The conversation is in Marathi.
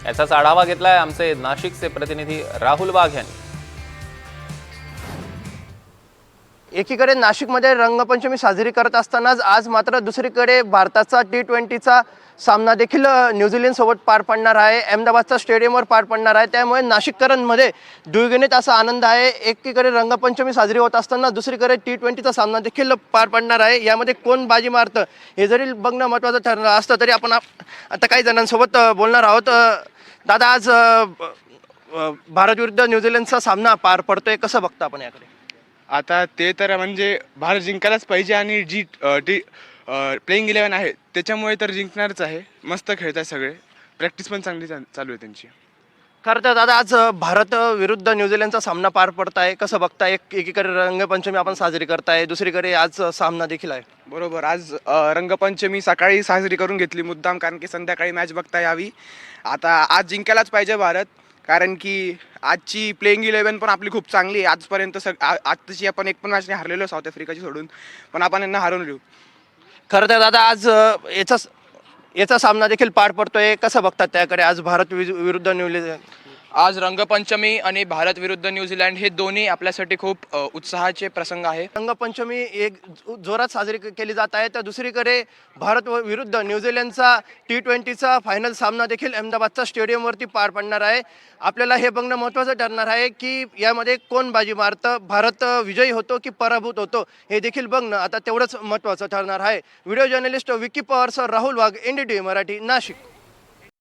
याचाच आढावा घेतलाय आमचे नाशिकचे प्रतिनिधी राहुल वाघ यांनी। एकीकडे नाशिकमध्ये रंगपंचमी साजरी करत असतानाच आज मात्र दुसरीकडे भारताचा T20चा सामना देखील न्यूझीलंडसोबत पार पडणार आहे। अहमदाबादच्या स्टेडियमवर पार पडणार आहे, त्यामुळे नाशिककरांमध्ये द्विगुणित असा आनंद आहे। एकीकडे रंगपंचमी साजरी होत असताना दुसरीकडे T20चा सामना देखील पार पडणार आहे। यामध्ये कोण बाजी मारतं हे जरी बघणं महत्त्वाचं ठरलं असतं तरी आपण आता काही जणांसोबत बोलणार आहोत। दादा, आज भारत विरुद्ध न्यूझीलंडचा सामना पार पडतोय, कसं बघता आपण याकडे? आता ते तर म्हणजे भारत जिंकायलाच पाहिजे आणि जी प्लेइंग 11 आहे त्याच्यामुळे तर जिंकणारच आहे। मस्त खेळतात सगळे, प्रॅक्टिस पण चांगली चालू आहे त्यांची। खरं तर दादा, आज भारत विरुद्ध न्यूझीलंडचा सामना पार पडत आहे, कसं बघताय? एकीकडे रंगपंचमी आपण साजरी करताय, दुसरीकडे आज सामना देखील आहे। बरोबर, आज रंगपंचमी सकाळी साजरी करून घेतली मुद्दाम, कारण की संध्याकाळी मॅच बघता यावी। आता आज जिंकायलाच पाहिजे भारत, कारण की आजची प्लेइंग 11 पण आपली खूप चांगली आहे। आजपर्यंत आजची आपण एक पण मॅच नाही हरलेलो साऊथ आफ्रिकाची सोडून, पण आपण यांना हरवून देऊ। खरं तर दादा, आज याचा सामना देखील पार पडतोय, कसं बघतात त्याकडे? आज भारत विरुद्ध न्यूझीलंड, आज रंगपंचमी आणि भारत विरुद्ध न्यूझीलंड हे दोन्ही आपल्यासाठी खूप उत्साहाचे प्रसंग आहे। रंगपंचमी एक जोरात साजरी केली जात आहे, तर दुसरीकडे भारत विरुद्ध न्यूझीलंडचा T20चा फायनल सामना देखील अहमदाबादच्या स्टेडियमवरती पार पडणार आहे। आपल्याला हे बघणं महत्त्वाचं ठरणार आहे की यामध्ये कोण बाजी मारतं, भारत विजयी होतो की पराभूत होतो, हे देखील बघणं आता तेवढंच महत्त्वाचं ठरणार आहे। व्हिडिओ जर्नलिस्ट विकी पवारसह राहुल वाघ, NDTV मराठी, नाशिक।